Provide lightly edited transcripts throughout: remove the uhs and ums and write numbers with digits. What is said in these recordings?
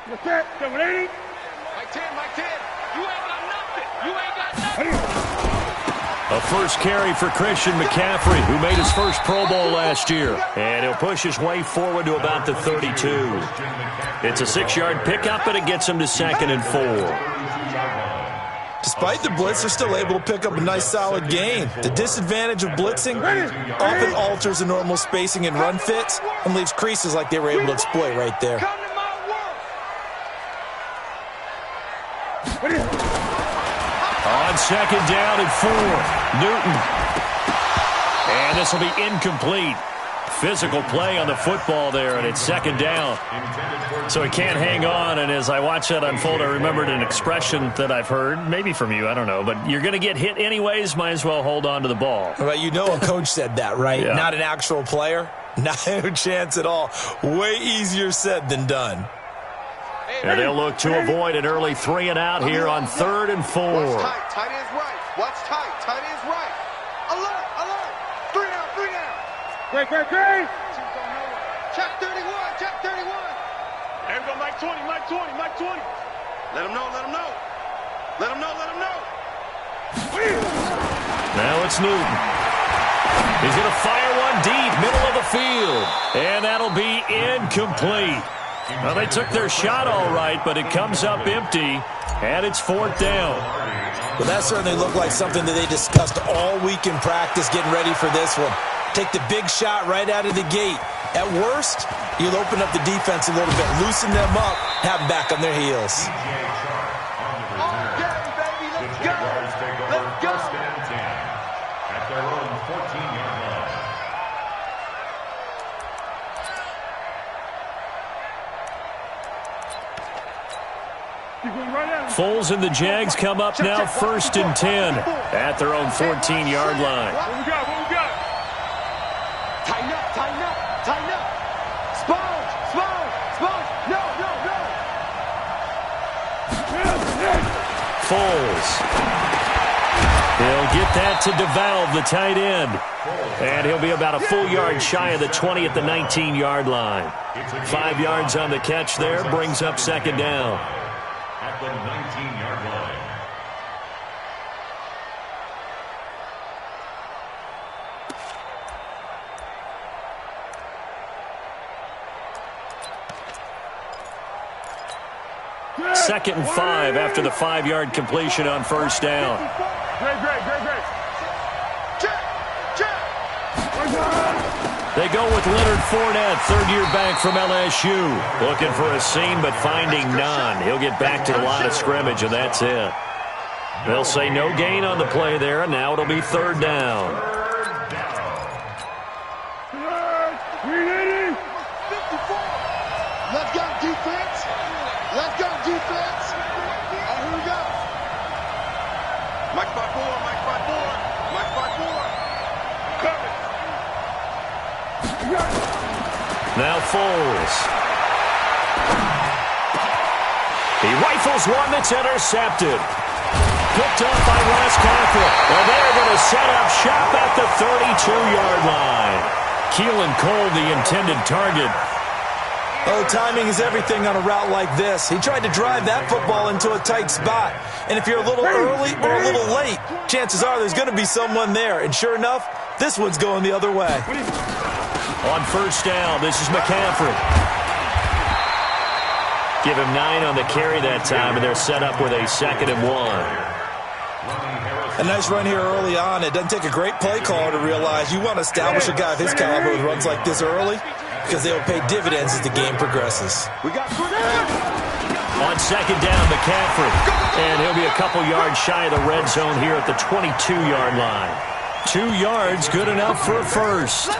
Mike 10, Mike 10. You ain't got nothing. You ain't got nothing. A first carry for Christian McCaffrey, who made his first Pro Bowl last year. And he'll push his way forward to about the 32. It's a 6-yard pickup, and it gets him to 2nd and 4. Despite the blitz, they're still able to pick up a nice, solid gain. The disadvantage of blitzing often alters the normal spacing and run fits and leaves creases like they were able to exploit right there. On 2nd down and 4, Newton. And this will be incomplete. Physical play on the football there, and it's 2nd down. So he can't hang on, and as I watch that unfold, I remembered an expression that I've heard, maybe from you, I don't know, but you're going to get hit anyways, might as well hold on to the ball. Well, you know a coach said that, right? Yeah. Not an actual player. Not a chance at all. Way easier said than done. And they'll look to avoid an early 3 and out here on 3rd and 4. Watch tight. Tight end's right. Watch tight. Tight end's right. Alert. Alert. 3 down. 3 down. Great. Check 31. Check 31. There we go. Mike 20. Mike 20. Mike 20. Let him know. Let him know. Let him know. Let him know. Now it's Newton. He's going to fire one deep, middle of the field. And that'll be incomplete. Well, they took their shot all right, but it comes up empty, and it's 4th down. Well, that certainly looked like something that they discussed all week in practice getting ready for this one. Take the big shot right out of the gate. At worst, you'll open up the defense a little bit, loosen them up, have them back on their heels. Foles and the Jags come up now 1st and 10 at their own 14-yard line. What we got? Tighten up. Sponge. No. Foles. He'll get that to DeValve, the tight end. And he'll be about a full yard shy of the 20 at the 19-yard line. 5 yards on the catch there, brings up 2nd down. At the 19-yard line. Second and 5 after the 5-yard completion on 1st down. Great. Check. They go with Leonard Fournette, 3rd-year back from LSU. Looking for a seam, but finding none. He'll get back to the line of scrimmage, and that's it. They'll say no gain on the play there, and now it'll be 3rd down. Let's go, defense. Here we go. Mike 5-4. Cover. Now Foles. He rifles one that's intercepted. Picked up by Wes Catherine. And they're going to set up shop at the 32-yard line. Keelan Cole, the intended target. Oh, timing is everything on a route like this. He tried to drive that football into a tight spot. And if you're a little early or a little late, chances are there's going to be someone there. And sure enough, this one's going the other way. On 1st down, this is McCaffrey. Give him 9 on the carry that time, and they're set up with a 2nd and 1. A nice run here early on. It doesn't take a great play caller to realize you want to establish a guy of his caliber who runs like this early, because they will pay dividends as the game progresses. On 2nd down, McCaffrey. And he'll be a couple yards shy of the red zone here at the 22-yard line. 2 yards, good enough for a first.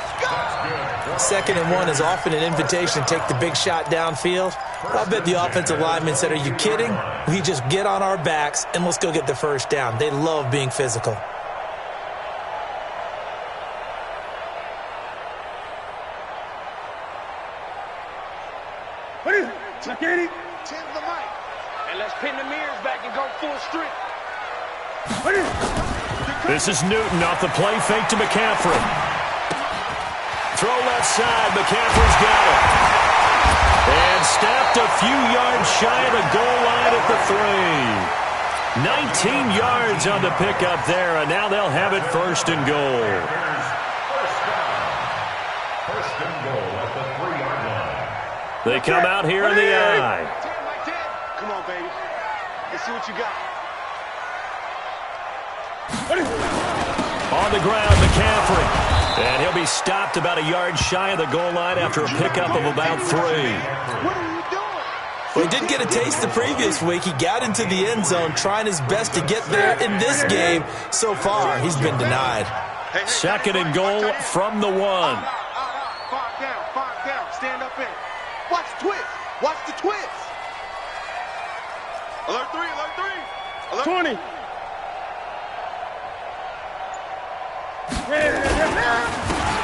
2nd and 1 is often an invitation to take the big shot downfield. I bet the offensive lineman said, "Are you kidding? We just get on our backs and let's go get the first down." They love being physical. Check 80. 10 to the mic. And let's pin the mirrors back and go full strength. This is Newton off the play fake to McCaffrey. Throw left side. McCaffrey's got it. And step just a few yards shy of the goal line at the 3. 19 yards on the pickup there, and now they'll have it first and goal. First and goal at the 3-yard line. They come out here in the I. Come on, baby. Let's see what you got. On the ground, McCaffrey. And he'll be stopped about a yard shy of the goal line after a pickup of about 3. What are you doing? Well, he did get a taste the previous week. He got into the end zone trying his best to get there in this game. So far, he's been denied. Second and goal from the 1. 5 down. Stand up in. Watch the twist. Watch the twist. Alert 3. Alert 20.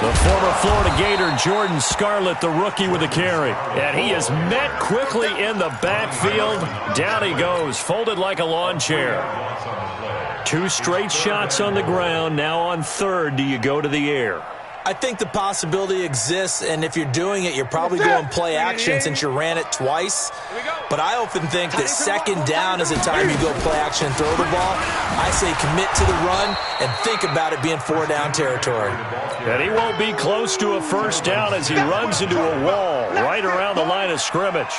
The former Florida Gator, Jordan Scarlett, the rookie with a carry. And he is met quickly in the backfield. Down he goes, folded like a lawn chair. 2 straight shots on the ground. Now on third, do you go to the air? I think the possibility exists, and if you're doing it, you're probably going play action since you ran it twice. But I often think that second down is a time you go play action and throw the ball. I say commit to the run and think about it being 4-down territory. And he won't be close to a first down as he runs into a wall right around the line of scrimmage.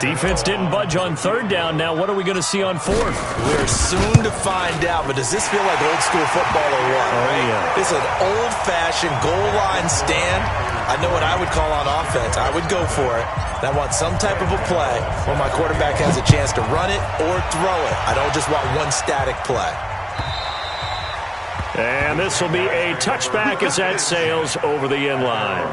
Defense didn't budge on third down. Now what are we going to see on fourth? We're soon to find out, but does this feel like old school football or what? Oh, yeah. It's an old-fashioned goal line stand. I know what I would call on offense. I would go for it. And I want some type of a play where my quarterback has a chance to run it or throw it. I don't just want one static play. And this will be a touchback as that sails over the end line.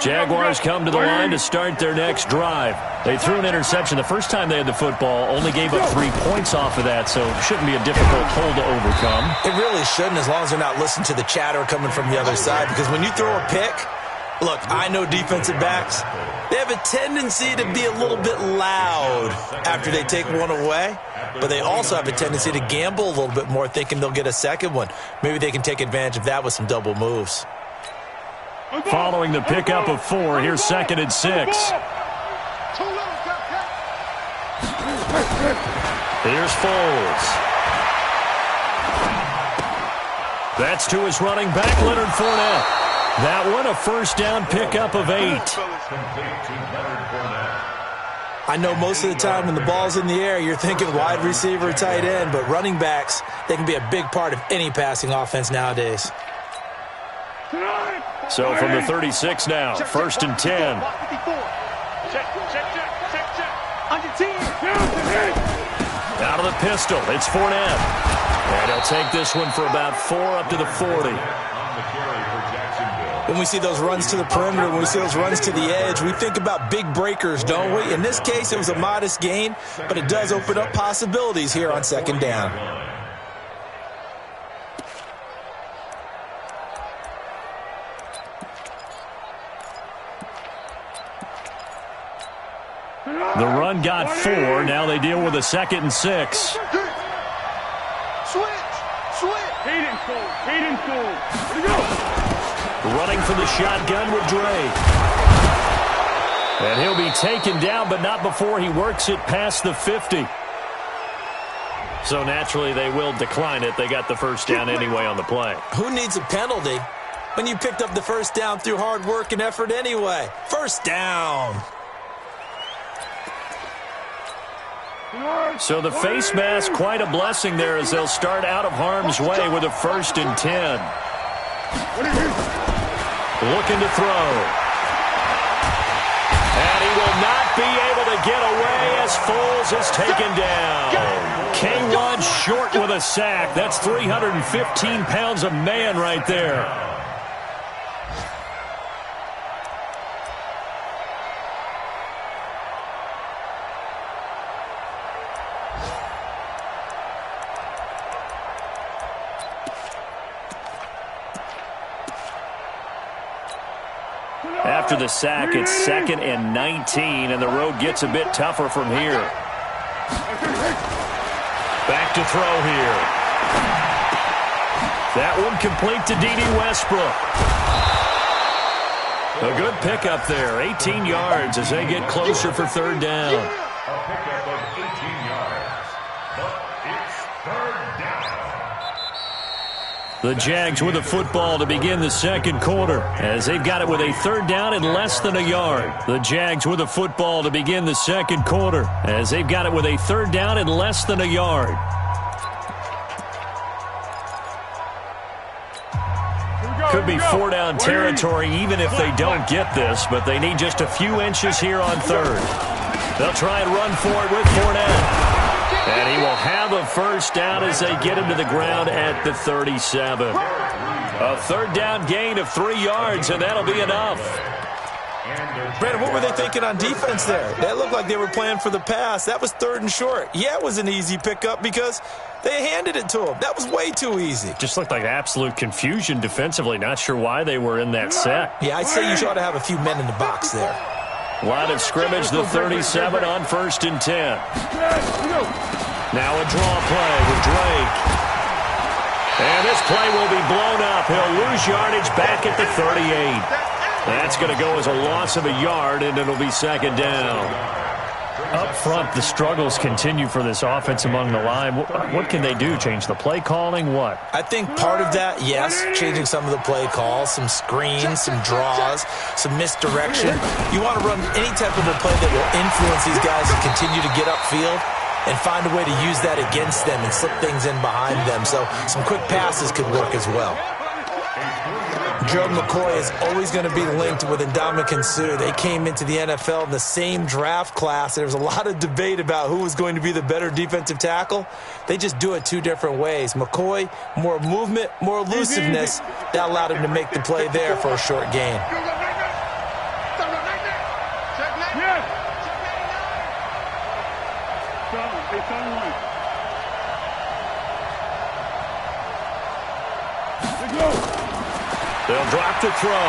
Jaguars come to the line to start their next drive. They threw an interception the first time they had the football, only gave up 3 points off of that, so it shouldn't be a difficult hole to overcome. It really shouldn't, as long as they're not listening to the chatter coming from the other side, because when you throw a pick, look, I know defensive backs, they have a tendency to be a little bit loud after they take one away, but they also have a tendency to gamble a little bit more, thinking they'll get a second one. Maybe they can take advantage of that with some double moves. Following the pickup of 4, here's 2nd and 6. Here's Foles. That's to his running back, Leonard Fournette. That one a first down pickup of 8. I know most of the time when the ball's in the air, you're thinking wide receiver, tight end, but running backs, they can be a big part of any passing offense nowadays. So from the 36 now, 1st and 10. Out of the pistol, it's Fournette. And he'll take this one for about 4 up to the 40. When we see those runs to the perimeter, when we see those runs to the edge, we think about big breakers, don't we? In this case, it was a modest gain, but it does open up possibilities here on 2nd down. The run got 4. Now they deal with a 2nd and 6. Switch. Hayden Cole. Here we go. Running for the shotgun with Drake. And he'll be taken down, but not before he works it past the 50. So naturally, they will decline it. They got the first down anyway on the play. Who needs a penalty when you picked up the first down through hard work and effort anyway? First down. So the face mask, quite a blessing there as they'll start out of harm's way with a 1st and 10. Looking to throw. And he will not be able to get away as Foles is taken down. K1 short with a sack. That's 315 pounds of man right there. After the sack, it's 2nd and 19, and the road gets a bit tougher from here. Back to throw here. That one complete to D.D. Westbrook. A good pickup there, 18 yards as they get closer for 3rd down. A pickup of 18 yards, but it's 3rd down. The Jags with the football to begin the 2nd quarter as they've got it with a 3rd down and less than a yard. The Jags with the football to begin the 2nd quarter as they've got it with a 3rd down and less than a yard. Could be 4-down territory even if they don't get this, but they need just a few inches here on 3rd. They'll try and run for it with Fournette. And he will have a 1st down as they get him to the ground at the 37. A 3rd down gain of 3 yards, and that'll be enough. Brandon, what were they thinking on defense there? That looked like they were playing for the pass. That was 3rd and short. Yeah, it was an easy pickup because they handed it to him. That was way too easy. Just looked like absolute confusion defensively. Not sure why they were in that set. Yeah, I'd say you ought to have a few men in the box there. Line of scrimmage, the 37 on 1st and 10. Now a draw play with Drake. And this play will be blown up. He'll lose yardage back at the 38. That's going to go as a loss of a yard, and it'll be 2nd down. Up front, the struggles continue for this offense among the line. What can they do? Change the play calling? What? I think part of that, yes, changing some of the play calls, some screens, some draws, some misdirection. You want to run any type of a play that will influence these guys to continue to get upfield and find a way to use that against them and slip things in behind them. So some quick passes could work as well. Gerald McCoy is always going to be linked with Ndamukong Suh. They came into the NFL in the same draft class. There was a lot of debate about who was going to be the better defensive tackle. They just do it 2 different ways. McCoy, more movement, more elusiveness. That allowed him to make the play there for a short gain. They'll drop to throw.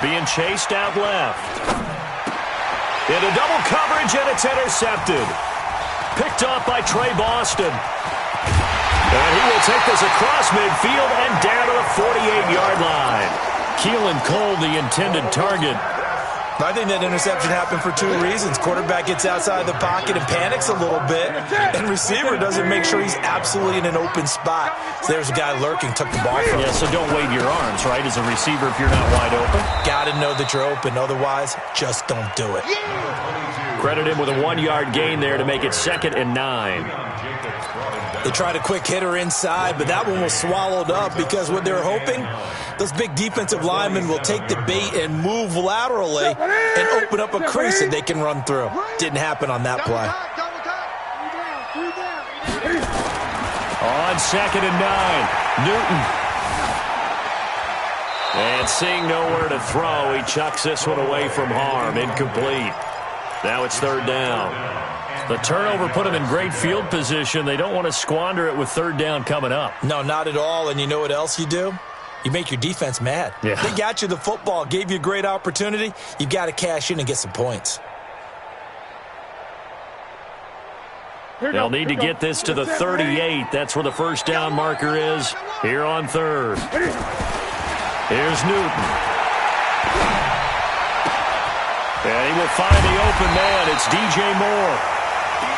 Being chased out left. Into double coverage, and it's intercepted. Picked off by Trey Boston. And he will take this across midfield and down to the 48-yard line. Keelan Cole, the intended target. I think that interception happened for 2 reasons. Quarterback gets outside the pocket and panics a little bit, and receiver doesn't make sure he's absolutely in an open spot. So there's a guy lurking, took the ball from him. Yeah, so don't wave your arms, right, as a receiver if you're not wide open. Got to know that you're open. Otherwise, just don't do it. Credit him with a 1-yard gain there to make it 2nd and 9. They tried a quick hitter inside, but that one was swallowed up because what they're hoping, those big defensive linemen will take the bait and move laterally and open up a crease that they can run through. Didn't happen on that play. On 2nd and 9, Newton. And seeing nowhere to throw, he chucks this one away from harm. Incomplete. Now it's 3rd down. The turnover put them in great field position. They don't want to squander it with 3rd down coming up. No, not at all. And you know what else you do? You make your defense mad. Yeah. They got you the football, gave you a great opportunity. You've got to cash in and get some points. They'll need to get this to the 38. That's where the 1st down marker is here on 3rd. Here's Newton. And he will find the open man. It's DJ Moore.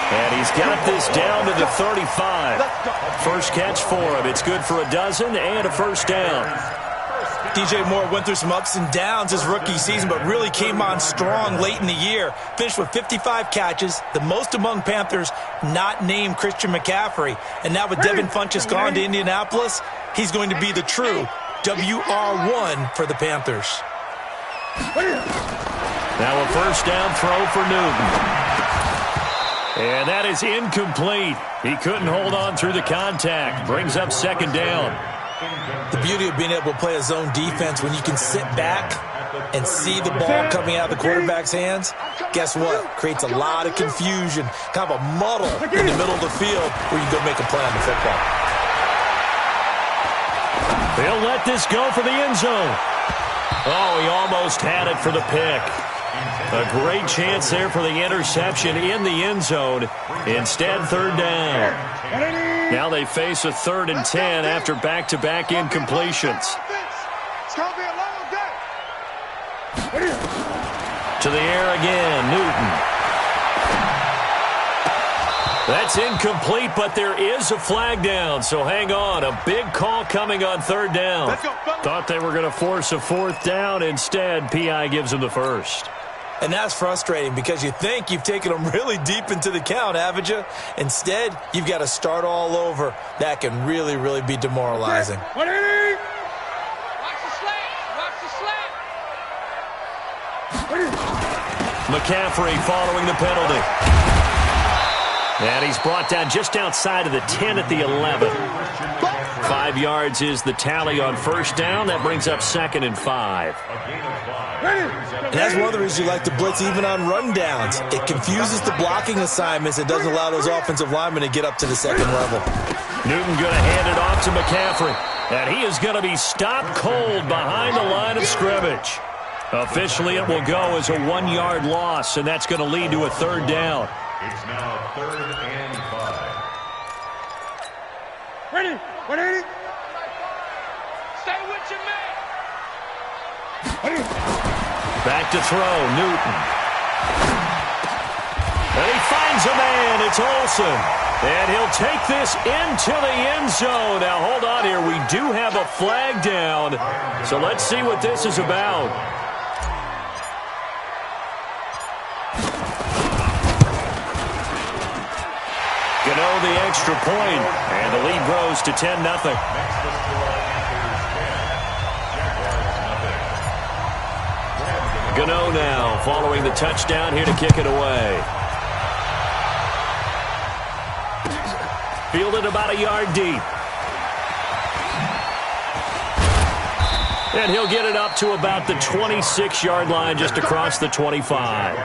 And he's got this down to the 35. First catch for him. It's good for a dozen and a 1st down. DJ Moore went through some ups and downs his rookie season, but really came on strong late in the year. Finished with 55 catches, the most among Panthers not named Christian McCaffrey. And now with Devin Funchess gone to Indianapolis, he's going to be the true WR1 for the Panthers. Now a 1st down throw for Newton. And that is incomplete. He couldn't hold on through the contact. Brings up 2nd down. The beauty of being able to play a zone defense when you can sit back and see the ball coming out of the quarterback's hands, guess what? Creates a lot of confusion, kind of a muddle in the middle of the field where you go make a play on the football. He'll let this go for the end zone. Oh, he almost had it for the pick. A great chance there for the interception in the end zone. Instead, third down. Now they face a 3rd and 10 after back-to-back incompletions. It's going to be a long day. To the air again, Newton. That's incomplete, but there is a flag down, so hang on. A big call coming on 3rd down. Thought they were going to force a 4th down. Instead, P.I. gives them the first. And that's frustrating because you think you've taken them really deep into the count, haven't you? Instead, you've got to start all over. That can really, really be demoralizing. Watch the slant. McCaffrey following the penalty. And he's brought down just outside of the 10 at the 11. 5 yards is the tally on 1st down. That brings up 2nd and 5. And that's one of the reasons you like to blitz even on rundowns. It confuses the blocking assignments. It doesn't allow those offensive linemen to get up to the 2nd level. Newton going to hand it off to McCaffrey. And he is going to be stopped cold behind the line of scrimmage. Officially, it will go as a 1-yard loss, and that's going to lead to a 3rd down. It's now 3rd and 5. Ready? Stay with your man. Back to throw, Newton. And he finds a man. It's Olsen. And he'll take this into the end zone. Now, hold on here. We do have a flag down. So let's see what this is about. Gano the extra point, and the lead grows to 10-0. Gano now following the touchdown here to kick it away. Fielded about a yard deep. And he'll get it up to about the 26-yard line just across the 25.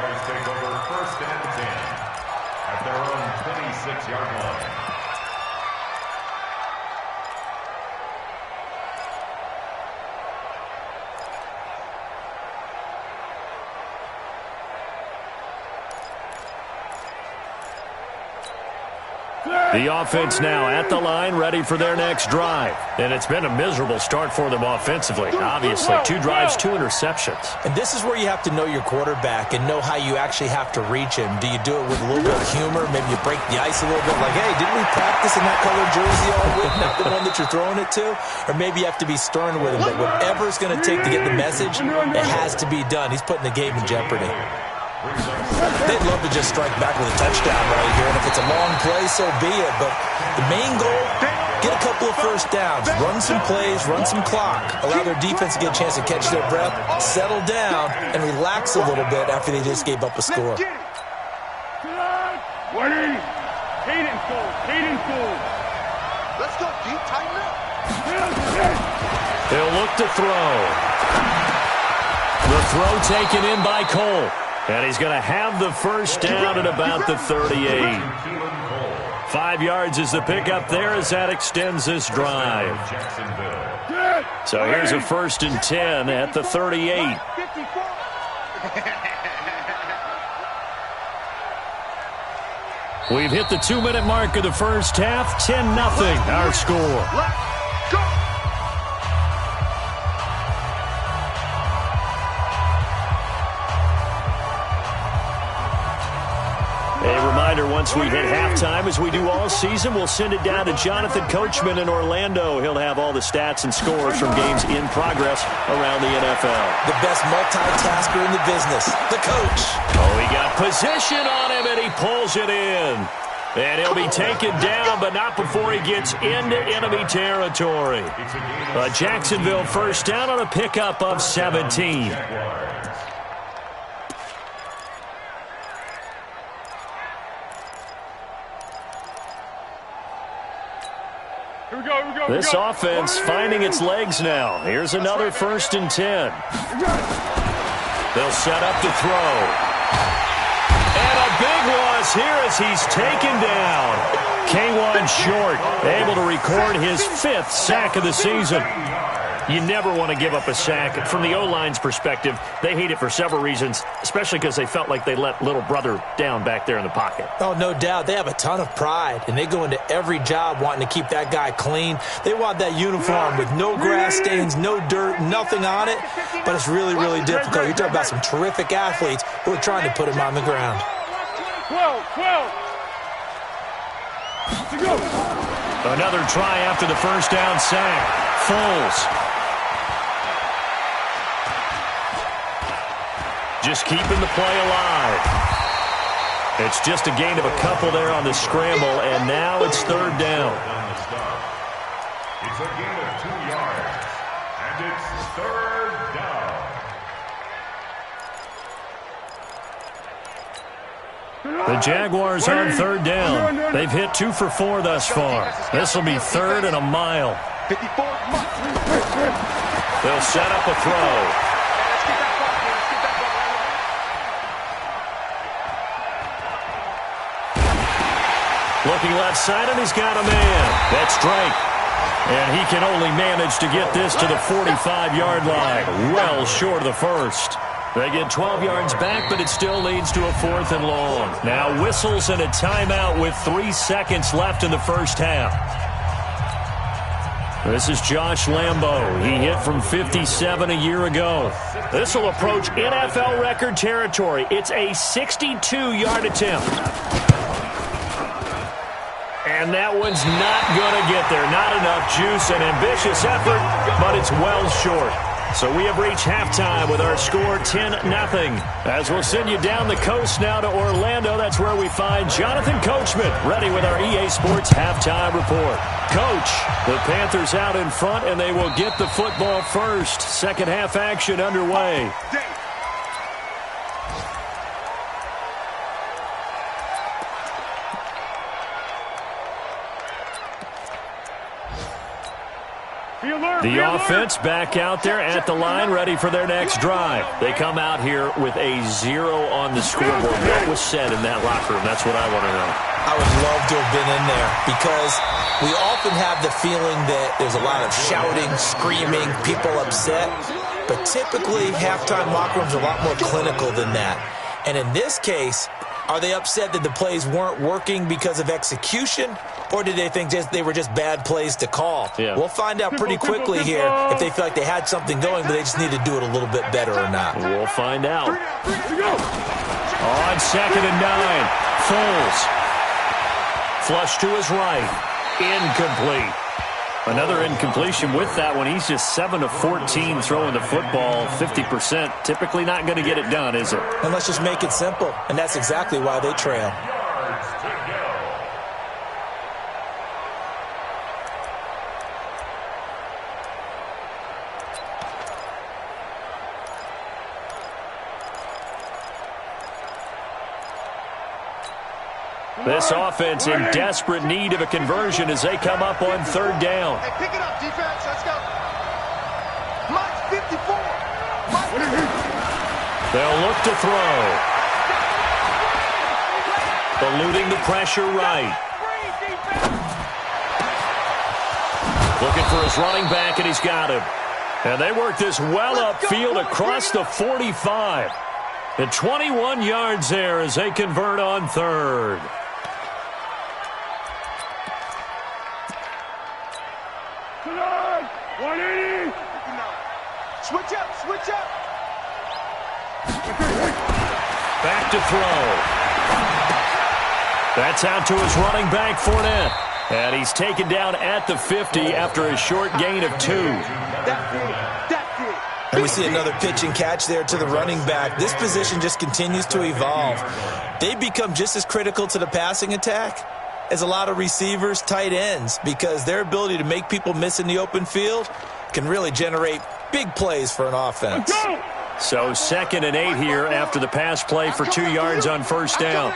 The offense now at the line, ready for their next drive. And it's been a miserable start for them offensively. Obviously, 2 drives, 2 interceptions. And this is where you have to know your quarterback and know how you actually have to reach him. Do you do it with a little bit of humor? Maybe you break the ice a little bit like, hey, didn't we practice in that colored jersey all week? Not the one that you're throwing it to? Or maybe you have to be stern with him. But whatever it's going to take to get the message, it has to be done. He's putting the game in jeopardy. They'd love to just strike back with a touchdown right here, and if it's a long play, so be it. But the main goal, get a couple of first downs, run some plays, run some clock, allow their defense to get a chance to catch their breath, settle down, and relax a little bit after they just gave up a score. Hayden's goal. Let's go deep, tighten up. They'll look to throw. The throw taken in by Cole. And he's going to have the first down at about the 38. 5 yards is the pickup there as that extends this drive. So here's a 1st and 10 at the 38. We've hit the 2-minute mark of the first half. 10-0 our score. A reminder, once we hit halftime, as we do all season, we'll send it down to Jonathan Coachman in Orlando. He'll have all the stats and scores from games in progress around the NFL. The best multitasker in the business, the coach. Oh, he got position on him, and he pulls it in. And he'll be taken down, but not before he gets into enemy territory. A Jacksonville first down on a pickup of 17. This offense finding its legs now. Here's another 1st and 10. They'll set up to throw. And a big loss here as he's taken down. K1 short, able to record his 5th sack of the season. You never want to give up a sack. From the O-line's perspective, they hate it for several reasons, especially because they felt like they let little brother down back there in the pocket. Oh, no doubt. They have a ton of pride, and they go into every job wanting to keep that guy clean. They want that uniform with no grass stains, no dirt, nothing on it, but it's really, really difficult. You're talking about some terrific athletes who are trying to put him on the ground. 12. Another try after the first down sack. Foles. Just keeping the play alive. It's just a gain of a couple there on the scramble, and now it's 3rd down. It's a gain of 2 yards, and it's 3rd down. The Jaguars on 3rd down. They've hit 2 for 4 thus far. This will be 3rd and a mile. 54. They'll set up a throw. Looking left side, and he's got a man. That's Drake. And he can only manage to get this to the 45-yard line. Well short of the first. They get 12 yards back, but it still leads to a 4th and long. Now whistles and a timeout with 3 seconds left in the first half. This is Josh Lambo. He hit from 57 a year ago. This will approach NFL record territory. It's a 62-yard attempt. And that one's not going to get there. Not enough juice, an ambitious effort, but it's well short. So we have reached halftime with our score 10-0. As we'll send you down the coast now to Orlando, that's where we find Jonathan Coachman ready with our EA Sports halftime report. Coach, the Panthers out in front, and they will get the football first. Second half action underway. The offense back out there at the line, ready for their next drive. They come out here with a 0 on the scoreboard. What was said in that locker room? That's what I want to know. I would love to have been in there because we often have the feeling that there's a lot of shouting, screaming, people upset. But typically, halftime locker rooms are a lot more clinical than that. And in this case, are they upset that the plays weren't working because of execution? Or did they think they were just bad plays to call? Yeah. We'll find out pretty quickly here if they feel like they had something going, but they just need to do it a little bit better or not. We'll find out. On 2nd and 9, Foles. Flush to his right. Incomplete. Another incompletion with that one. He's just 7 of 14 throwing the football, 50%. Typically not going to get it done, is it? And let's just make it simple. And that's exactly why they trail. This offense in desperate need of a conversion as they come up on 3rd down. Hey, pick it up, defense. Let's go. Mike, 54. They'll look to throw. Eluding the pressure right. Looking for his running back, and he's got him. And they work this well upfield across the 45. And 21 yards there as they convert on 3rd. Switch up. Back to throw. That's out to his running back, Fournette. And he's taken down at the 50 after a short gain of 2. And we see another pitch and catch there to the running back. This position just continues to evolve. They become just as critical to the passing attack as a lot of receivers, tight ends, because their ability to make people miss in the open field can really generate big plays for an offense. So 2nd and 8 here after the pass play for 2 yards on 1st down.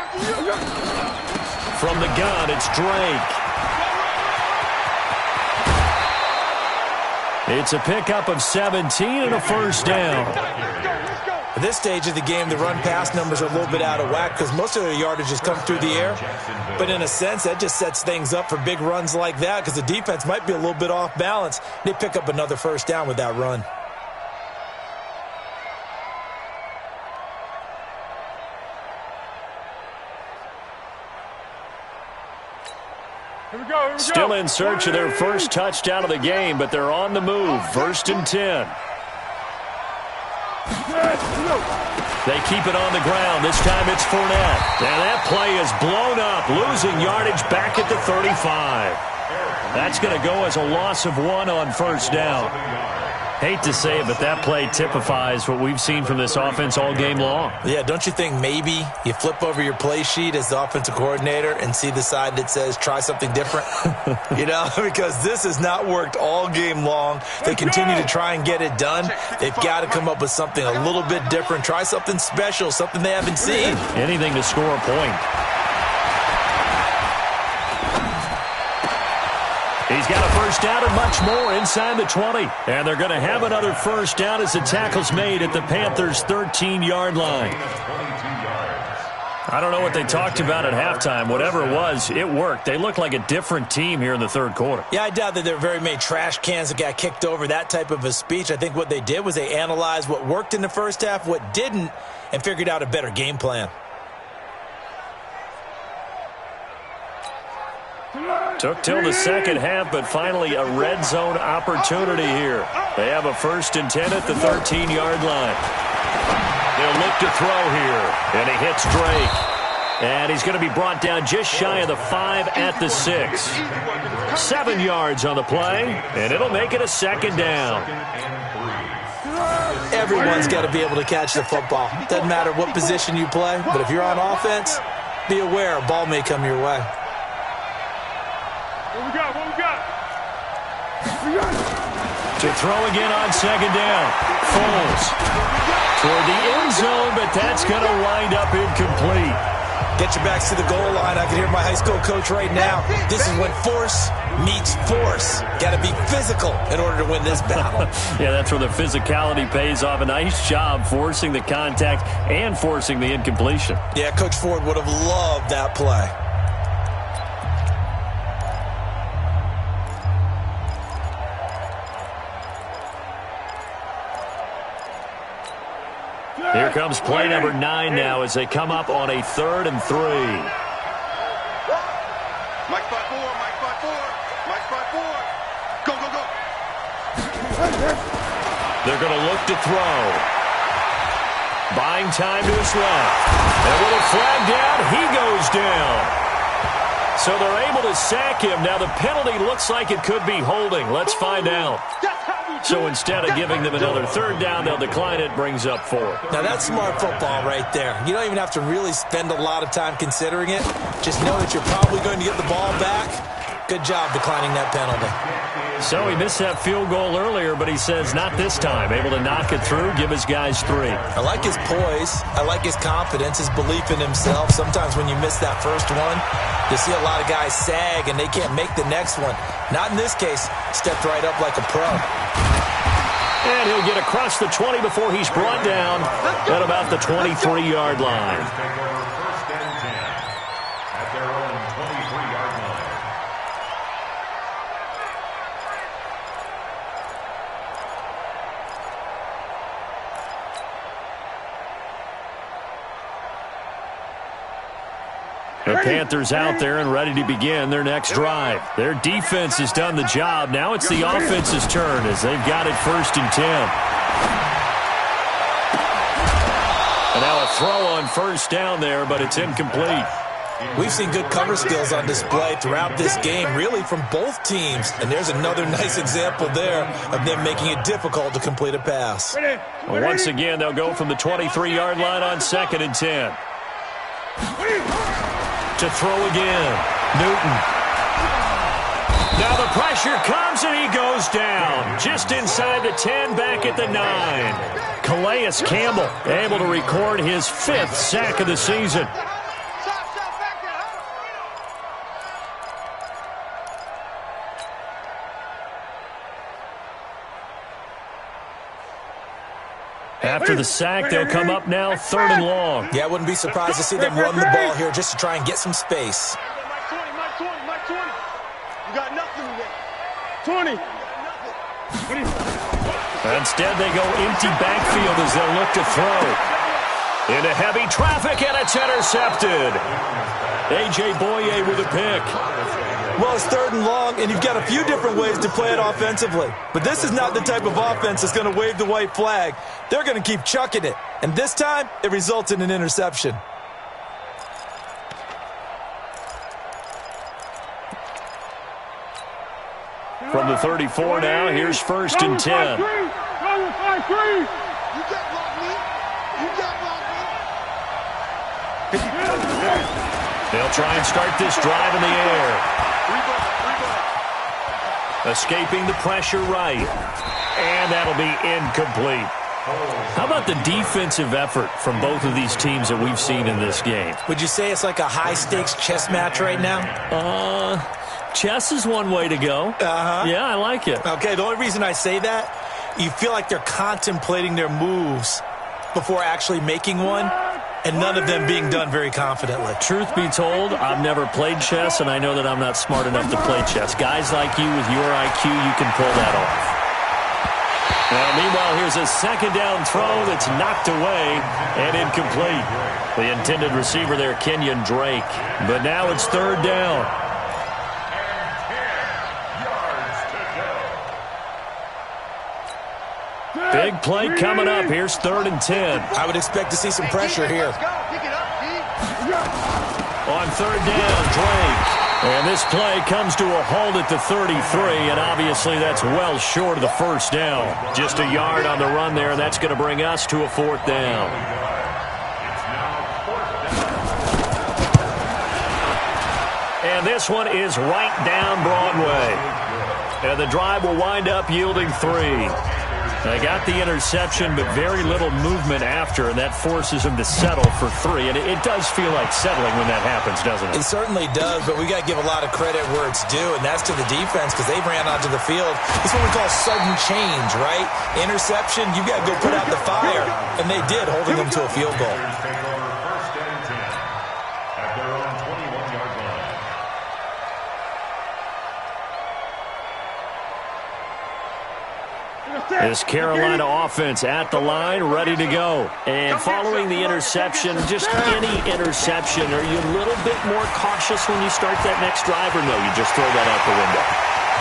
From the gun, it's Drake. It's a pickup of 17 and a 1st down. At this stage of the game, the run-pass numbers are a little bit out of whack because most of their yardage has come through the air. But in a sense, that just sets things up for big runs like that because the defense might be a little bit off balance. They pick up another first down with that run. Here we go. Still in search of their first touchdown of the game, but they're on the move. 1st and 10. They keep it on the ground. This time it's Fournette. And that play is blown up, losing yardage back at the 35. That's going to go as a loss of 1 on first down. Hate to say it, but that play typifies what we've seen from this offense all game long. Yeah, don't you think maybe you flip over your play sheet as the offensive coordinator and see the side that says try something different? You know, because this has not worked all game long. They continue to try and get it done. They've got to come up with something a little bit different. Try something special, something they haven't seen. Anything to score a point. He's got a first down and much more inside the 20. And they're going to have another first down as the tackle's made at the Panthers' 13-yard line. I don't know what they talked about at halftime. Whatever it was, it worked. They look like a different team here in the third quarter. Yeah, I doubt that there were very many trash cans that got kicked over, that type of a speech. I think what they did was they analyzed what worked in the first half, what didn't, and figured out a better game plan. Took till the second half, but finally a red zone opportunity here. They have a 1st and 10 at the 13-yard line. They'll look to throw here, and he hits Drake. And he's going to be brought down just shy of the 5 at the 6. 7 yards on the play, and it'll make it a 2nd down. Everyone's got to be able to catch the football. Doesn't matter what position you play, but if you're on offense, be aware a ball may come your way. What we got? To throw again on 2nd down. Foles toward the end zone, but that's going to wind up incomplete. Get your backs to the goal line. I can hear my high school coach right now. This is when force meets force. Got to be physical in order to win this battle. Yeah, that's where the physicality pays off. A nice job forcing the contact and forcing the incompletion. Yeah, Coach Ford would have loved that play. Here comes play number 9 now as they come up on a 3rd and 3. Mike 5-4. Go. They're going to look to throw. Buying time to his left. And with a flag down, he goes down. So they're able to sack him. Now the penalty looks like it could be holding. Let's find out. So instead of giving them another 3rd down, they'll decline it, brings up 4. Now that's smart football right there. You don't even have to really spend a lot of time considering it. Just know that you're probably going to get the ball back. Good job declining that penalty. So he missed that field goal earlier, but he says not this time. Able to knock it through, give his guys 3. I like his poise. I like his confidence, his belief in himself. Sometimes when you miss that first one, you see a lot of guys sag and they can't make the next one. Not in this case. Stepped right up like a pro. And he'll get across the 20 before he's brought down at about the 23-yard line. First and 10 at their own 23-yard line. The Panthers out there and ready to begin their next drive. Their defense has done the job. Now it's the offense's turn as they've got it 1st and 10. And now a throw on first down there, but it's incomplete. We've seen good cover skills on display throughout this game, really from both teams. And there's another nice example there of them making it difficult to complete a pass. Once again, they'll go from the 23-yard line on 2nd and 10. To throw again, Newton. Now the pressure comes and he goes down. Just inside the 10, back at the 9. Calais Campbell able to record his 5th sack of the season. After the sack, they'll come up now 3rd and long. Yeah, I wouldn't be surprised to see them run the ball here just to try and get some space. Mike 20. You got nothing today. 20. Instead, they go empty backfield as they'll look to throw. Into heavy traffic, and it's intercepted. A.J. Boye with a pick. Well, it's 3rd and long, and you've got a few different ways to play it offensively. But this is not the type of offense that's going to wave the white flag. They're going to keep chucking it. And this time, it results in an interception. From the 34 now, here's 1st and 10. They'll try and start this drive in the air. Escaping the pressure right. And that'll be incomplete. How about the defensive effort from both of these teams that we've seen in this game? Would you say it's like a high-stakes chess match right now? Chess is one way to go. Yeah, I like it. Okay, the only reason I say that, you feel like they're contemplating their moves before actually making one, and none of them being done very confidently. Truth be told, I've never played chess, and I know that I'm not smart enough to play chess. Guys like you with your IQ, you can pull that off. Now, meanwhile, here's a 2nd down throw that's knocked away and incomplete. The intended receiver there, Kenyon Drake. But now it's 3rd down. Big play coming up. Here's 3rd and 10. I would expect to see some pressure here. On 3rd down, Drake. And this play comes to a halt at the 33, and obviously that's well short of the 1st down. Just a yard on the run there, and that's going to bring us to a 4th down. And this one is right down Broadway. And the drive will wind up yielding 3. They got the interception, but very little movement after, and that forces them to settle for 3. And it does feel like settling when that happens, doesn't it? It certainly does, but we got to give a lot of credit where it's due, and that's to the defense because they ran onto the field. It's what we call sudden change, right? Interception, you got to go put out the fire, and they did, holding them to a field goal. This Carolina offense at the line, ready to go. And following the interception, just any interception, are you a little bit more cautious when you start that next drive, or no, you just throw that out the window?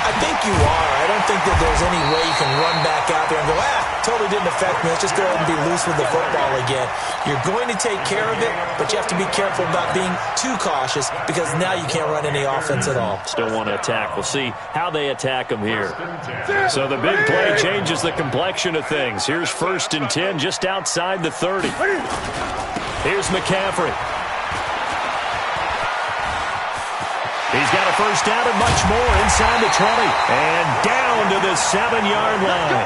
I think you are. I don't think that there's any way you can run back out there and go, totally didn't affect me. Let's just go ahead and be loose with the football again. You're going to take care of it, but you have to be careful about being too cautious because now you can't run any offense at all. Still want to attack. We'll see how they attack them here. So the big play changes the complexion of things. Here's 1st and 10 just outside the 30. Here's McCaffrey. He's got a 1st down and much more inside the 20. And down to the 7-yard line.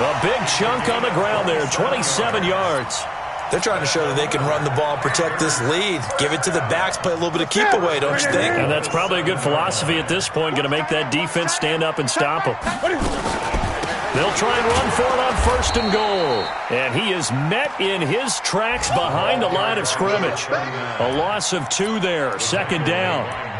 A big chunk on the ground there, 27 yards. They're trying to show that they can run the ball, protect this lead. Give it to the backs, play a little bit of keep away, don't you think? And that's probably a good philosophy at this point, going to make that defense stand up and stop them. They'll try and run for it on 1st and goal. And he is met in his tracks behind the line of scrimmage. A loss of 2 there, 2nd down.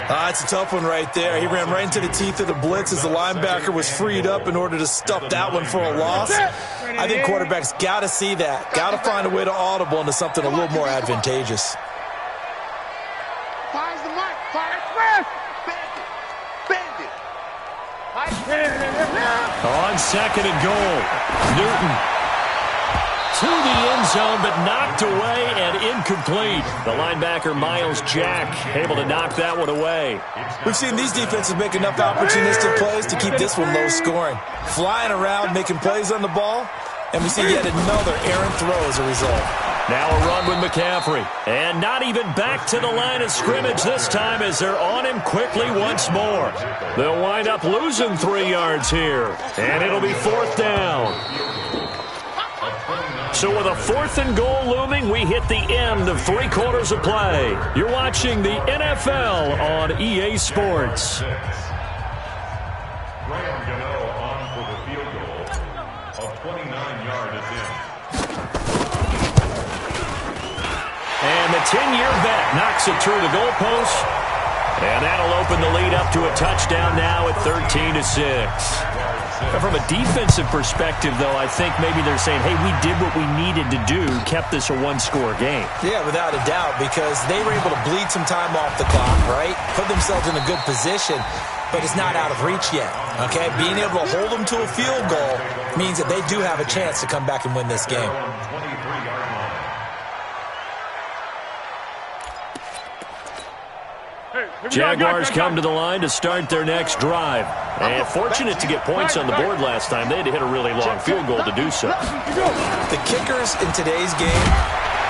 It's a tough one right there. He ran right into the teeth of the blitz as the linebacker was freed up in order to stuff that one for a loss. I think quarterbacks got to see that. Got to find a way to audible into something a little more advantageous. Fires the mic. Fire press. Bend it. On 2nd and goal, Newton to the end zone, but knocked away and incomplete. The linebacker, Miles Jack, able to knock that one away. We've seen these defenses make enough opportunistic plays to keep this one low scoring. Flying around, making plays on the ball, and we see yet another errant throw as a result. Now a run with McCaffrey. And not even back to the line of scrimmage this time as they're on him quickly once more. They'll wind up losing 3 yards here. And it'll be 4th down. So with a 4th and goal looming, we hit the end of 3 quarters of play. You're watching the NFL on EA Sports. Graham Gano on for the field goal of 29 yards is in. 10-year vet knocks it through the goalpost. And that'll open the lead up to a touchdown now at 13-6. From a defensive perspective, though, I think maybe they're saying, hey, we did what we needed to do, kept this a one-score game. Yeah, without a doubt, because they were able to bleed some time off the clock, right? Put themselves in a good position, but it's not out of reach yet, okay? Being able to hold them to a field goal means that they do have a chance to come back and win this game. Jaguars come to the line to start their next drive. And fortunate to get points on the board last time. They had to hit a really long field goal to do so. The kickers in today's game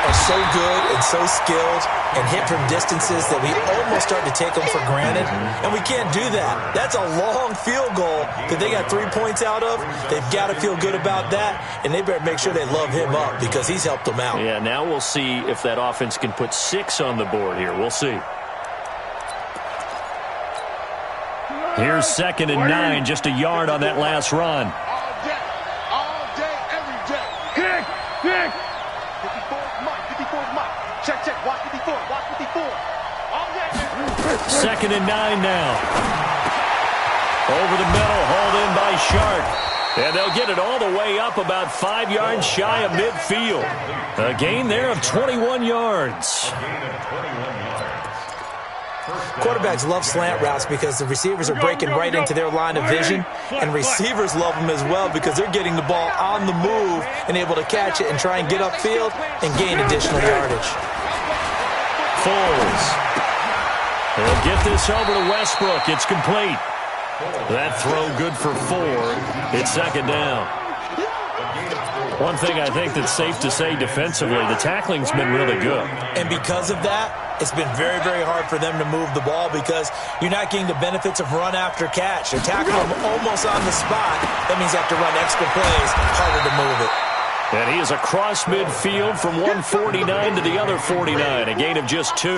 are so good and so skilled and hit from distances that we almost start to take them for granted. And we can't do that. That's a long field goal that they got 3 points out of. They've got to feel good about that, and they better make sure they love him up because he's helped them out. Yeah, now we'll see if that offense can put 6 on the board here. We'll see. Here's 2nd and 9, just a yard on that last run. All day, every day. Kick. 54's Mike. Check. Watch 54. All day. 2nd and 9 now. Over the middle, hauled in by Sharp. And they'll get it all the way up about 5 yards shy of midfield. A gain there of 21 yards. Quarterbacks love slant routes because the receivers are breaking right into their line of vision, and receivers love them as well because they're getting the ball on the move and able to catch it and try and get upfield and gain additional yardage. Foles. They'll get this over to Westbrook. It's complete. That throw good for 4. It's 2nd down. One thing I think that's safe to say defensively, the tackling's been really good. And because of that, it's been very, very hard for them to move the ball because you're not getting the benefits of run after catch. They're tackling them almost on the spot. That means you have to run extra plays, harder to move it. And he is across midfield from 149 to the other 49, a gain of just 2.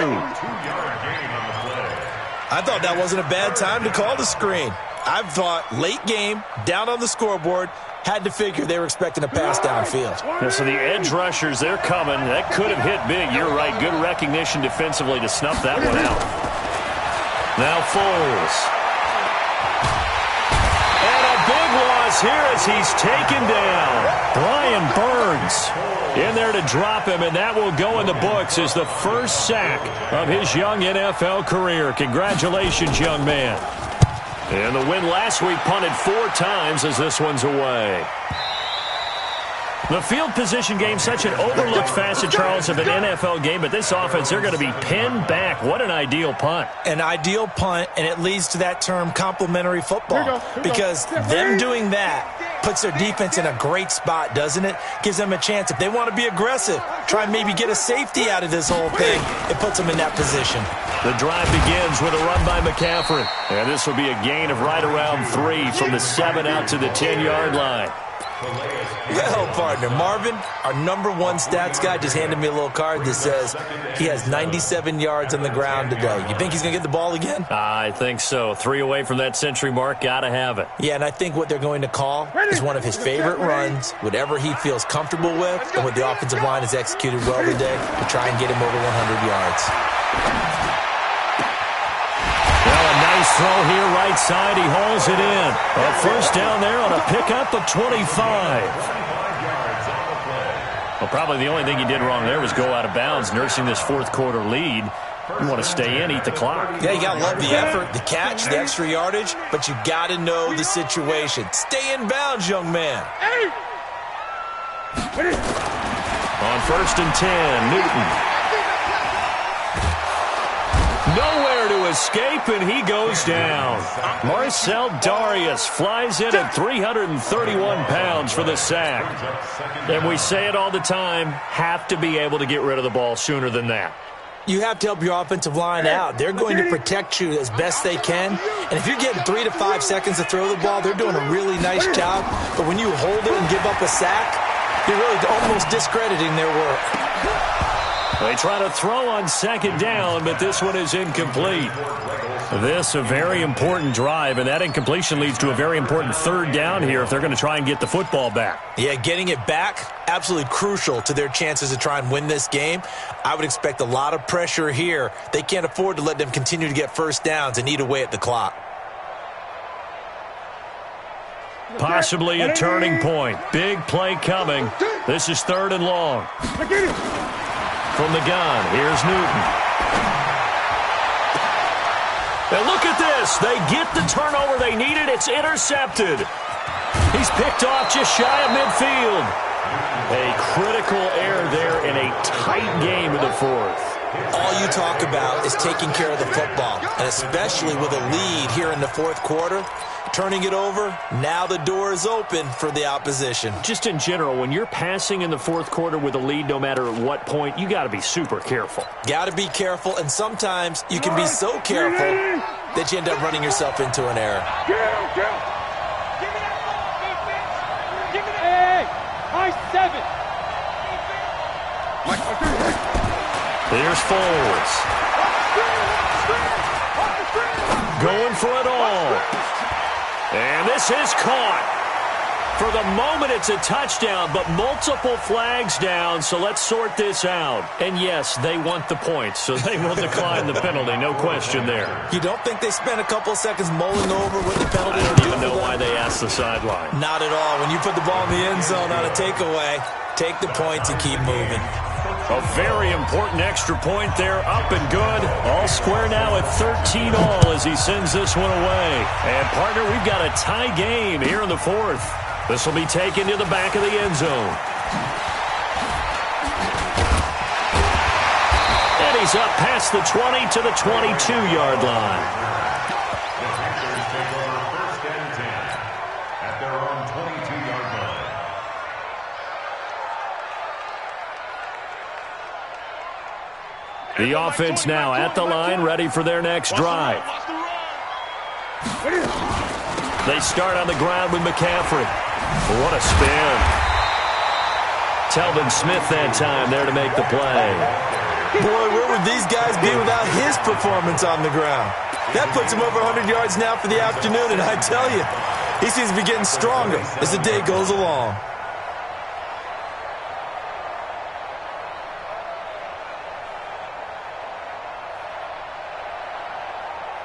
I thought that wasn't a bad time to call the screen. I thought late game, down on the scoreboard, had to figure they were expecting a pass downfield. Yeah, so the edge rushers, they're coming. That could have hit big. You're right. Good recognition defensively to snuff that one out. Now Foles. And a big loss here as he's taken down. Brian Burns in there to drop him, and that will go in the books as the first sack of his young NFL career. Congratulations, young man. And the win last week punted 4 times as this one's away. The field position game, such an overlooked facet, Charles, of an NFL game, but this offense, they're going to be pinned back. What an ideal punt. An ideal punt, and it leads to that term complementary football. Because them doing that puts their defense in a great spot, doesn't it? Gives them a chance. If they want to be aggressive, try and maybe get a safety out of this whole thing, it puts them in that position. The drive begins with a run by McCaffrey. And this will be a gain of right around 3 from the 7 out to the 10-yard line. Well, partner, Marvin, our number 1 stats guy, just handed me a little card that says he has 97 yards on the ground today. You think he's going to get the ball again? I think so. 3 away from that century mark. Got to have it. Yeah, and I think what they're going to call is one of his favorite runs, whatever he feels comfortable with, and what the offensive line has executed well today to try and get him over 100 yards. Nice throw here, right side. He hauls it in. A first down there on a pickup of 25. Well, probably the only thing he did wrong there was go out of bounds, nursing this 4th quarter lead. You want to stay in, eat the clock. Yeah, you got to love the effort, the catch, the extra yardage, but you got to know the situation. Stay in bounds, young man. On 1st and 10, Newton. Nowhere to escape, and he goes down. Marcel Darius flies in at 331 pounds for the sack. And we say it all the time, have to be able to get rid of the ball sooner than that. You have to help your offensive line out. They're going to protect you as best they can. And if you're getting 3 to 5 seconds to throw the ball, they're doing a really nice job. But when you hold it and give up a sack, you're really almost discrediting their work. They try to throw on 2nd down, but this one is incomplete. This a very important drive, and that incompletion leads to a very important third down here if they're going to try and get the football back. Yeah, getting it back, absolutely crucial to their chances to try and win this game. I would expect a lot of pressure here. They can't afford to let them continue to get first downs and eat away at the clock. Possibly a turning point. Big play coming. This is 3rd and long. From the gun, here's Newton. And look at this. They get the turnover they needed. It's intercepted. He's picked off just shy of midfield. A critical error there in a tight game in the 4th. All you talk about is taking care of the football, and especially with a lead here in the 4th quarter. Turning it over, now the door is open for the opposition. Just in general, when you're passing in the 4th quarter with a lead, no matter at what point, you got to be super careful. Got to be careful, and sometimes you can be so careful that you end up running yourself into an error. Give me that ball, defense. Give me that. Hey, high 7. Here's Foles. Going for it all. And this is caught. For the moment, it's a touchdown, but multiple flags down, so let's sort this out. And yes, they want the points, so they will decline the penalty, no question there. You don't think they spent a couple of seconds mulling over what the penalty I don't even know why they asked the sideline. Not at all. When you put the ball in the end zone on a takeaway, take the points and keep moving. A very important extra point there, up and good. All square now at 13 all as he sends this one away. And, partner, we've got a tie game here in the 4th. This will be taken to the back of the end zone. And he's up past the 20 to the 22-yard line. The offense now at the line, ready for their next drive. They start on the ground with McCaffrey. What a spin. Telvin Smith that time there to make the play. Boy, where would these guys be without his performance on the ground? That puts him over 100 yards now for the afternoon, and I tell you, he seems to be getting stronger as the day goes along.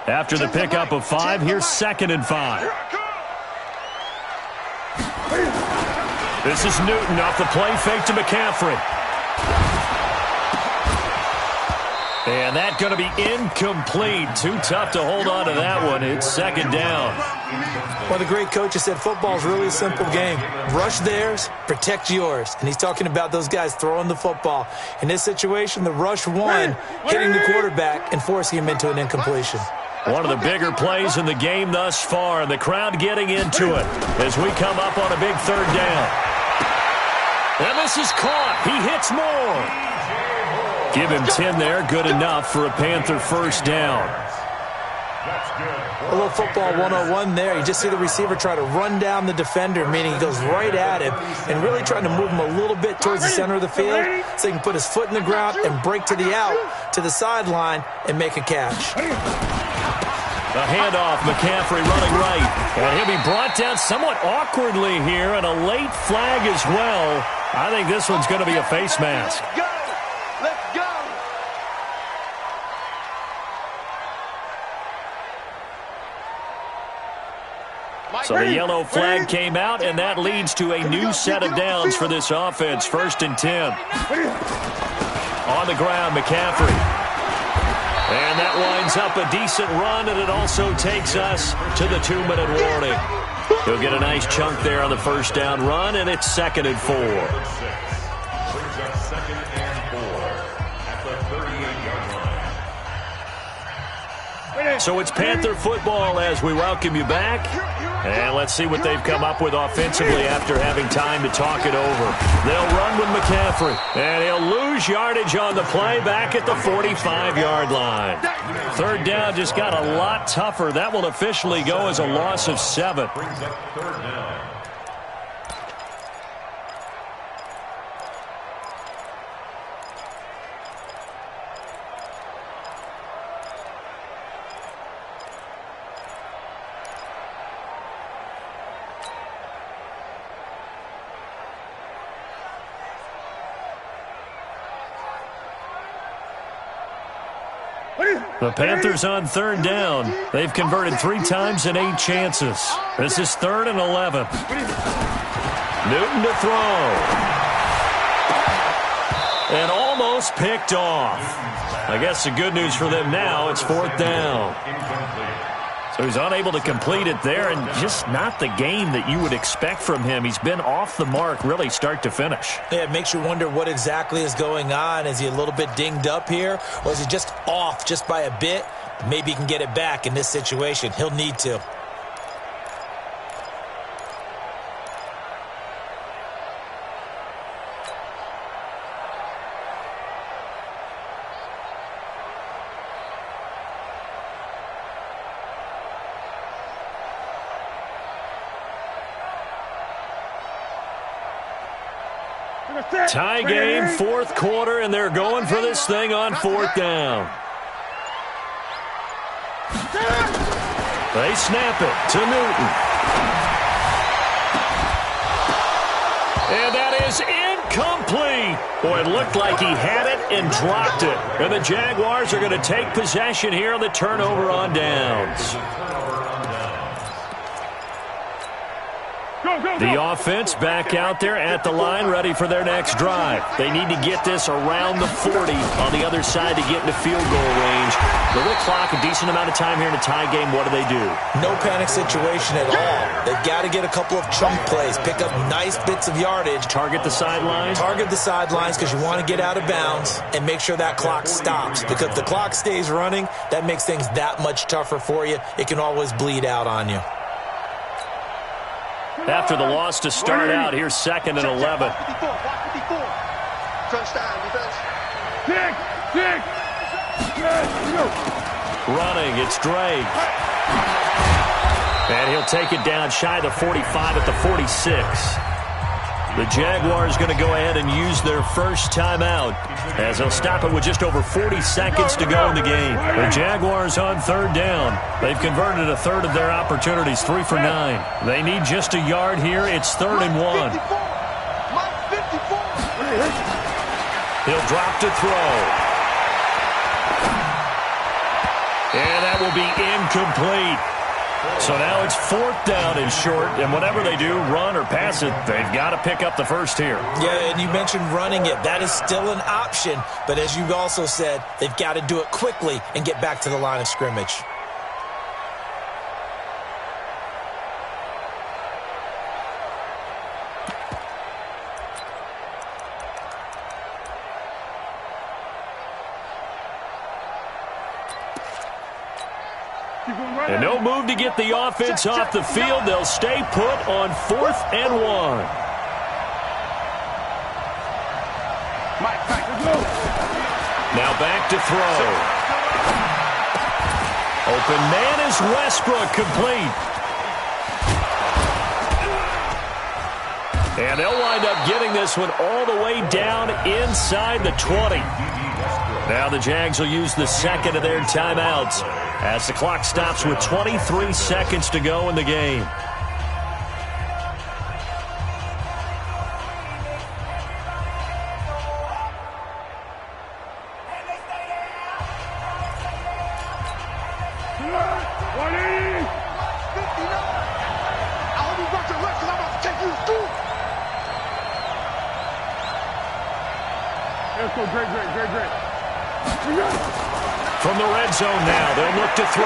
After the pickup of 5, here's 2nd and 5. This is Newton off the play fake to McCaffrey. And that's going to be incomplete. Too tough to hold on to that one. It's 2nd down. Well, the great coach has said football is really a simple game. Rush theirs, protect yours. And he's talking about those guys throwing the football. In this situation, the rush won, hitting the quarterback and forcing him into an incompletion. One of the bigger plays in the game thus far, and the crowd getting into it as we come up on a big 3rd down. And this is caught. He hits more. Give him 10 there. Good enough for a Panther 1st down. A little football 101 there. You just see the receiver try to run down the defender, meaning he goes right at him and really trying to move him a little bit towards the center of the field so he can put his foot in the ground and break to the out, to the sideline, and make a catch. The handoff, McCaffrey running right. And he'll be brought down somewhat awkwardly here, and a late flag as well. I think this one's going to be a face mask. Let's go. So the yellow flag came out, and that leads to a new set of downs for this offense. 1st and 10. On the ground, McCaffrey. And that winds up a decent run, and it also takes us to the 2-minute warning. He'll get a nice chunk there on the 1st down run, and it's 2nd and 4. Brings up 2nd and 4 at the 38-yard line. So it's Panther football as we welcome you back. And let's see what they've come up with offensively after having time to talk it over. They'll run with McCaffrey. And he'll lose yardage on the play back at the 45-yard line. 3rd down just got a lot tougher. That will officially go as a loss of 7. Brings up 3rd down. The Panthers on third down. They've converted 3 times in 8 chances. This is 3rd and 11. Newton to throw. And almost picked off. I guess the good news for them now, it's 4th down. So he's unable to complete it there, and just not the game that you would expect from him. He's been off the mark really start to finish. Yeah, it makes you wonder what exactly is going on. Is he a little bit dinged up here, or is he just off just by a bit? Maybe he can get it back in this situation. He'll need to. Tie game, 4th quarter, and they're going for this thing on 4th down. They snap it to Newton. And that is incomplete. Boy, it looked like he had it and dropped it. And the Jaguars are going to take possession here on the turnover on downs. The offense back out there at the line, ready for their next drive. They need to get this around the 40 on the other side to get into field goal range. They're going to clock a decent amount of time here in a tie game. What do? No panic situation at all. They've got to get a couple of chunk plays, pick up nice bits of yardage. Target the sidelines? Target the sidelines because you want to get out of bounds and make sure that clock stops. Because if the clock stays running, that makes things that much tougher for you. It can always bleed out on you. After the loss to start out, here's 2nd and 11. Running, it's Drake. And he'll take it down shy of the 45 at the 46. The Jaguars going to go ahead and use their first timeout as they'll stop it with just over 40 seconds to go in the game. The Jaguars on 3rd down. They've converted a third of their opportunities, 3 for 9. They need just a yard here. It's 3rd and 1. He'll drop to throw. And that will be incomplete. So now it's 4th down and short, and whatever they do, run or pass it, they've got to pick up the first here. Yeah, and you mentioned running it. That is still an option, but as you also said, they've got to do it quickly and get back to the line of scrimmage. And no move to get the offense off the field. They'll stay put on 4th and 1. Now back to throw. Open man is Westbrook, complete. And they'll wind up getting this one all the way down inside the 20. Now the Jags will use the 2nd of their timeouts as the clock stops with 23 seconds to go in the game. From the red zone now, they'll look to throw.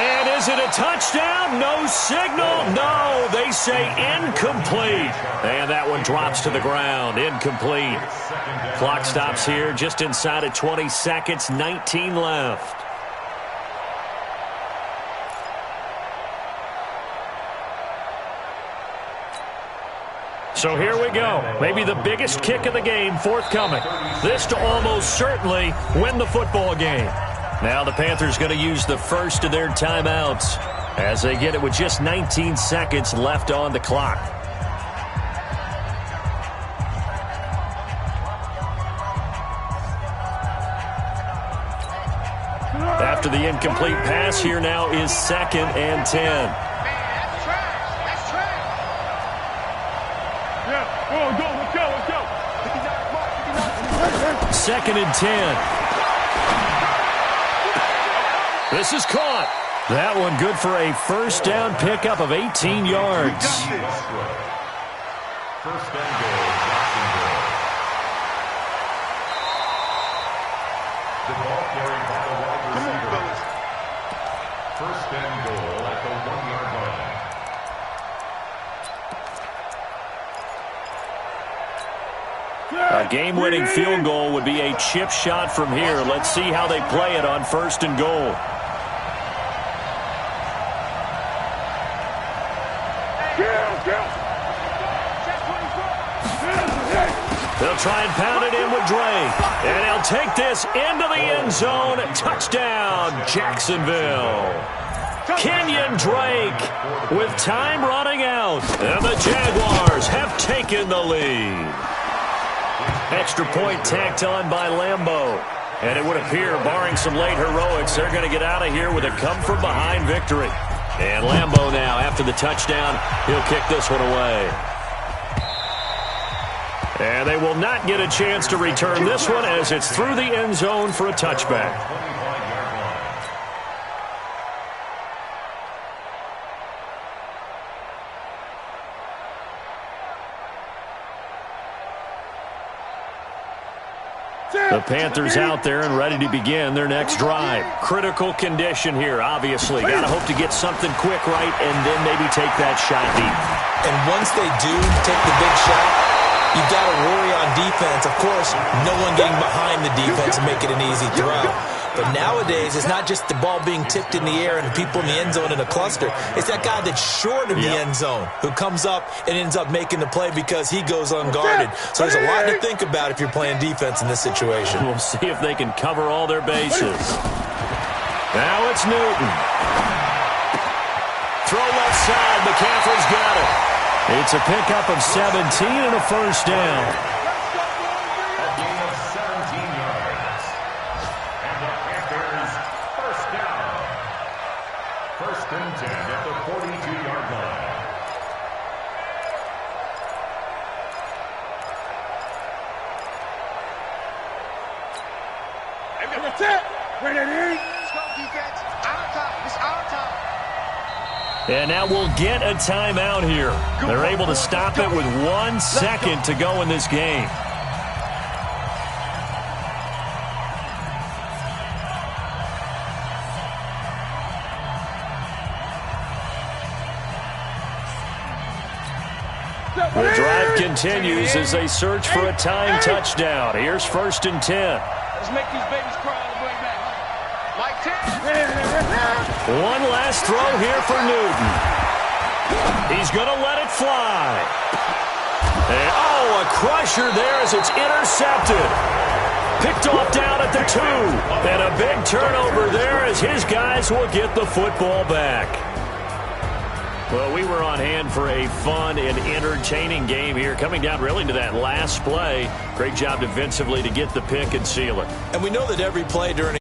And is it a touchdown? No signal. No, they say incomplete. And that one drops to the ground. Incomplete. Clock stops here just inside of 20 seconds, 19 left. So here we go. Maybe the biggest kick of the game forthcoming. This to almost certainly win the football game. Now the Panthers going to use the first of their timeouts as they get it with just 19 seconds left on the clock. After the incomplete pass, here now is 2nd and 10. Let's go. 2nd and 10. This is caught. That one good for a first down pickup of 18 yards. First and goal, Jacksonville. The ball carried by the wide receiver. First and goal at the 1-yard line. A game-winning field goal would be a chip shot from here. Let's see how they play it on first and goal. They'll try and pound it in with Drake. And he'll take this into the end zone. Touchdown, Jacksonville. Kenyon Drake with time running out. And the Jaguars have taken the lead. Extra point tacked on by Lambeau. And it would appear, barring some late heroics, they're going to get out of here with a come-from-behind victory. And Lambeau now, after the touchdown, he'll kick this one away. And they will not get a chance to return this one as it's through the end zone for a touchback. The Panthers out there and ready to begin their next drive. Critical condition here, obviously. Got to hope to get something quick right and then maybe take that shot deep. And once they do take the big shot, you've got to worry on defense. Of course, no one getting behind the defense and make it an easy throw. But nowadays, it's not just the ball being tipped in the air and people in the end zone in a cluster. It's that guy that's short of the end zone who comes up and ends up making the play because he goes unguarded. So there's a lot to think about if you're playing defense in this situation. We'll see if they can cover all their bases. Now it's Newton. Throw left side. McCaffrey's got it. It's a pickup of 17 and a first down. First and 10 at the 42-yard line. That's it. Ready? Let's go, defense. Our time. It's our time. And now we'll get a timeout here. They're able to stop it with 1 second to go in this game. The drive continues as they search for a tying touchdown. Here's first and 10. Let's make these babies cry all the way back. Like 10. One last throw here for Newton. He's going to let it fly. And, a crusher there as it's intercepted. Picked off down at the 2. And a big turnover there as his guys will get the football back. Well, we were on hand for a fun and entertaining game here, coming down really to that last play. Great job defensively to get the pick and seal it. And we know that every play during a